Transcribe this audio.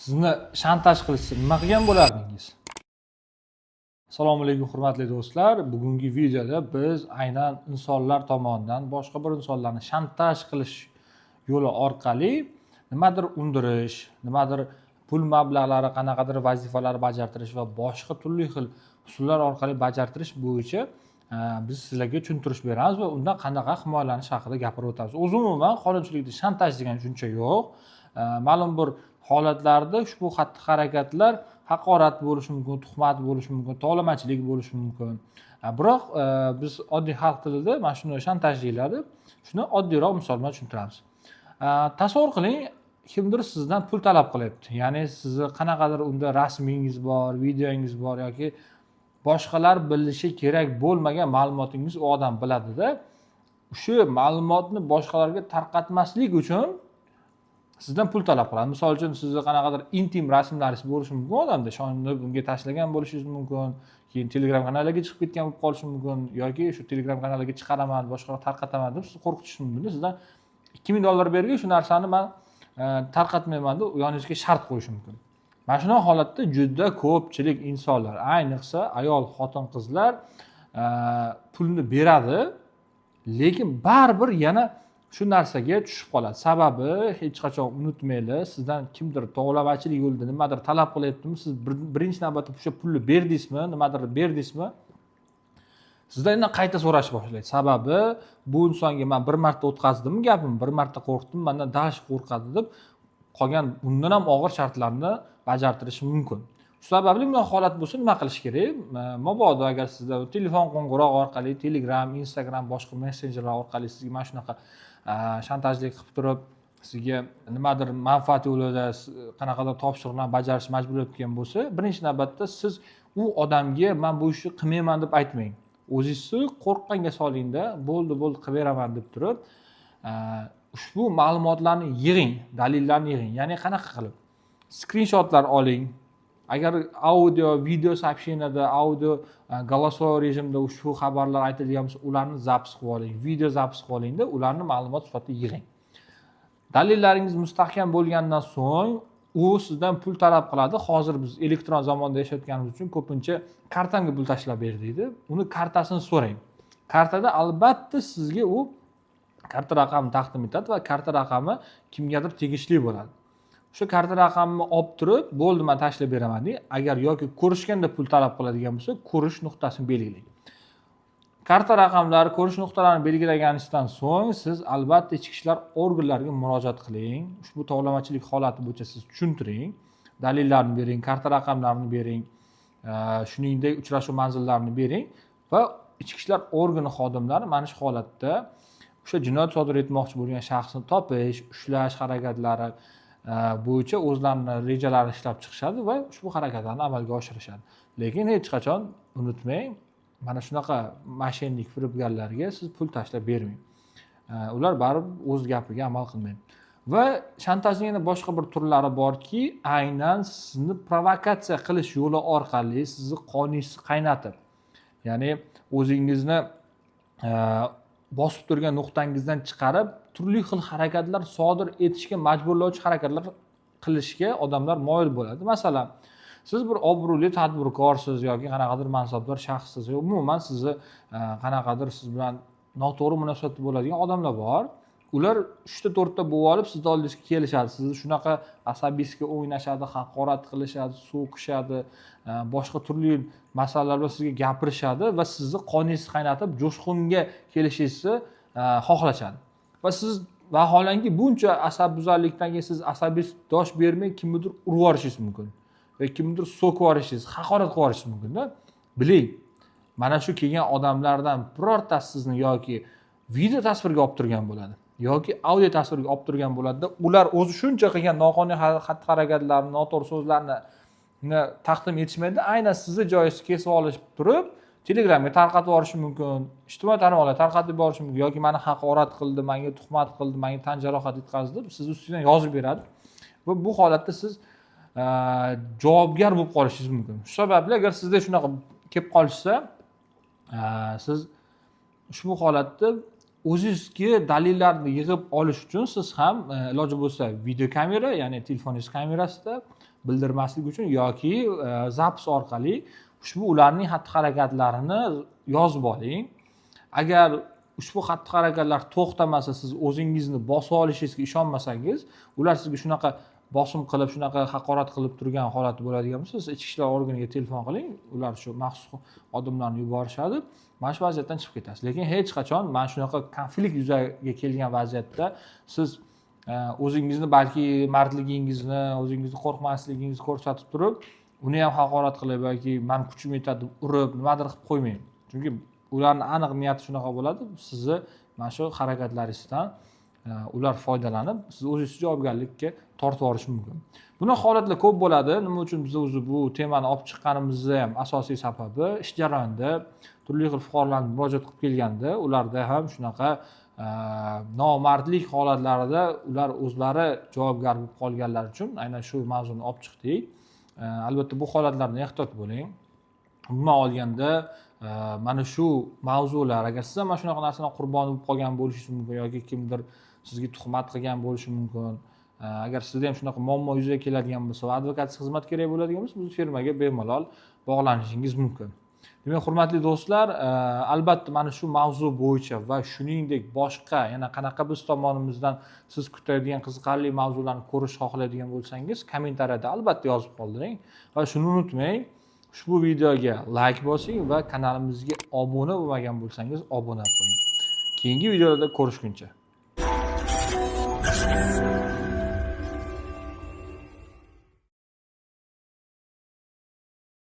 Sizni shantaj qilishsa nima qilgan bo'lardingiz? Assalomu alaykum hurmatli do'stlar. Bugungi videoda biz aynan insonlar tomonidan boshqa bir insonlarni shantaj qilish yo'li orqali nimadir undirish, nimadir pul mablag'lari, qanaqadir vazifalar bajartirish va boshqa turli xil usullar orqali bajartirish bo'yicha biz sizlarga tushuntirish beramiz va undan qanaqa himoyalanish haqida gapirib o'tamiz. O'zi umuman qonunchilikda shantaj degan tushuncha yo'q. Ma'lum bir holatlarda ushbu xatti-harakatlar haqorat bo'lishi mumkin, tuhmat bo'lishi mumkin, tovlamachilik bo'lishi mumkin. Biroq biz oddiy xalq tilida mana shuni shantaj deyiladi. Shuni oddiyroq misol bilan tushuntiramiz. Tasavvur qiling, kimdir sizdan pul talab qilyapti. Ya'ni sizni qanaqadir unda rasmingiz bor, videongiz bor yoki boshqalar bilishi kerak bo'lmagan ma'lumotingiz u odam biladida, o'sha ma'lumotni boshqalarga tarqatmaslik uchun sizdan pul talab qiladi. Misol uchun sizni qanaqadir intim rasmlaringiz bo'lishi mumkin odamda, shonni bunga tashlagan bo'lishingiz mumkin, keyin Telegram kanaliga chiqib ketgan bo'lib qolishi mumkin yoki shu Telegram kanaliga chiqaraman, boshqa tarqataman deb sizni qo'rqitish mumkin. Sizdan $2000 bergin, shu narsani men tarqatmayman deb yoningizga shart qo'yish mumkin. Mana shunaqa holatda juda ko'pchilik insonlar, ayniqsa ayol xotin-qizlar pulni beradi, lekin baribir yana shu narsaga tushib qoladi. Sababi hech qachon unutmanglar, sizdan kimdir tovlamachilik yo'lida nimadir talab qilyaptimi, siz birinchi navbatda o'sha pulni berdingizmi, nimadir berdingizmi, sizdan yana qayta so'rash boshlaydi. Sababi bu insonga men bir marta o'tkazdim gapim, bir marta qo'rqdim, mendan dash qo'rqadi deb qolgan undan ham og'ir shartlarni bajartirishi mumkin. Shu sababli bunday holat bo'lsa nima qilish kerak? Mabodo agar sizda telefon qo'ng'iroq orqali, Telegram, Instagram, boshqa messenjerlar orqali sizga mana shunaqa shantajlik qilib turib, sizga nimadir manfaat yo'lida qanaqadir topshiriqlarni bajarishni majbur etgan bo'lsa, birinchi navbatda siz u odamga men bu ishni qilmayman deb aytmang. O'zingizni qo'rqqanga solingda, bo'ldi qilib beraman deb turib, ushbu ma'lumotlarni yig'ing, dalillarni yig'ing. Ya'ni qanaqa qilib? Skrinshotlar oling. Agar audio, video сообщенияda, audio голосовой rejimda ushbu xabarlar aytilgan bo'lsa, ularni zapis qilib oling, video zapis qilib olingda, ularni ma'lumot sifatida yig'ing. Dalillaringiz mustahkam bo'lgandan so'ng u sizdan pul talab qiladi. Hozir biz elektron zamonda yashayotganimiz uchun ko'pincha kartamga pul tashlab ber deydi. Uni kartasini so'rang. Kartada albatta sizga u karta raqamini taqdim etadi va karta raqami kimgadir tegishli bo'ladi. Shu karta raqamini olib turib, bo'ldi men tashlab beraman deng. Agar yoki ko'rishganda pul talab qiladigan bo'lsa, ko'rish nuqtasini belgilang. Karta raqamlari, ko'rish nuqtalarini belgilaganingizdan so'ng siz albatta ichki ishlar organlariga murojaat qiling. Ushbu tovlamachilik holati bo'yicha siz tushuntiring, dalillarni bering, karta raqamlarini bering, shuningdek uchrashuv manzillarini bering va ichki ishlar organi xodimlari mana shu holatda o'sha jinoyat sodir etmoqchi bo'lgan shaxsni topish, ushlash harakatlari bo'yicha o'zlarining rejalarini ishlab chiqishadi va ushbu harakatlarni amalga oshirishadi. Lekin hech qachon unutmang, mana shunaqa moshennik firibgarlarga siz pul tashlab bermang. Ular baribir o'z gapiga amal qilmaydi. Va shantajning yana boshqa bir turlari borki, aynan sizni provokatsiya qilish yo'li orqali sizni qoningizni qaynatib, ya'ni o'zingizni bosib turgan nuqtangizdan chiqarib, turli xil harakatlar sodir etishga majburlovchi harakatlar qilishga odamlar moyil bo'ladi. Masalan, siz bir obro'li tadbirkorsiz yoki qanaqadir mansabdor shaxssiz, umuman sizni qanaqadir siz bilan noto'g'ri munosabatda bo'ladigan odamlar bor. Ular 3-4 ta bo'lib olib sizni oldingizga kelishadi. Sizni shunaqa asabiyskiga o'ynashadi, haqorat qilishadi, so'kishadi, boshqa turli masalalar bilan sizga gapirishadi va sizni qoningizni qaynatib jo'shqinga kelishingizni xohlashadi. Va siz vaholanki buncha asabbuzarlikdan keyin siz asabiy dosh bermay kimnidir urib yuborishingiz mumkin va kimnidir so'kib yuborishingiz, haqorat qilib yuborishingiz mumkin-da. Biling, mana shu kelgan odamlardan birortasi sizni yoki video tasvirga olib turgan bo'ladi yoki audio tasvirga olib turgan bo'ladi-da, ular o'zi shuncha qilgan noqonuniy xatti-harakatlarni, noto'g'ri so'zlarni taqdim etishmaydi. Aynan sizni joyingizni kesib olishib turib, Telegramga tarqatib yuborishi mumkin, ijtimoiy tarmoqlarga tarqatib yuborishi mumkin yoki meni haqorat qildi, menga tuhmat qildi, menga tan jarohati yetkazdi deb siz ustidan yozib beradi. Va bu holatda siz javobgar bo'lib qolishingiz mumkin. Shu sababli agar sizda shunaqa kelib qolsa, siz ushbu holatda o'zingizga dalillarni yig'ib olish uchun siz ham iloji bo'lsa video kamera, ya'ni telefoningiz kamerasida bildirmaslik uchun yoki zapis orqali ushbu ularning xatti-harakatlarini yozib oling. Agar ushbu xatti-harakatlar to'xtamasa, siz o'zingizni bosib olishingizga ishonmasangiz, ular sizga shunaqa bosim qilib, shunaqa haqorat qilib turgan holati bo'ladigan bo'lsa, siz ichki ishlar organiga telefon qiling, ular shu maxsus xodimlarni yuborishadi. Mana shu vaziyatdan chiqib ketasiz. Lekin hech qachon mana shunaqa konflikt yuzaga kelgan vaziyatda siz o'zingizni balki mardligingizni, o'zingizni qo'rqmasligingizni ko'rsatib turib, uni ham haqorat qilib yoki men kuchim yetadi urib nimadir qilib qo'ymang. Chunki ularning aniq niyati shunaqa bo'ladi, sizni mana shu harakatlaringizdan ular foydalanib, siz o'zingizni javobgarlikka tortib yuborishi mumkin. Bunaqa holatlar ko'p bo'ladi. Nima uchun biz o'zi bu temani olib chiqqanimizning ham asosiy sababi ish jarayonida turli xil fuqarolar murojaat qilib kelganda, ularda ham shunaqa nomardlik holatlarida ular o'zlari javobgar bo'lib qolganlar uchun aynan shu mavzuni olib chiqdik. Albatta bu holatlardan ehtiyot bo'ling. Umuman olganda mana shu mavzular, agar siz ham mana shunaqa narsalar qurboni bo'lib qolgan bo'lishingiz mumkin yoki kimdir sizga tuhmat qilgan bo'lishi mumkin. Agar sizda ham shunaqa muammo yuzaga keladigan bo'lsa va advokatsiya xizmat kerak bo'ladigan bo'lsa, biz firmaga bemalol bog'lanishingiz mumkin. Demak, hurmatli do'stlar, albatta mana shu mavzu bo'yicha va shuningdek boshqa yana qanaqa biz tomonimizdan siz kutadigan qiziqarli mavzularni ko'rish xohlaydigan bo'lsangiz, kommentariyada albatta yozib qoldiring va shuni unutmang, ushbu videoga like bosing va kanalimizga obuna bo'lmagan bo'lsangiz obuna qo'ying. Keyingi videolarda ko'rishguncha.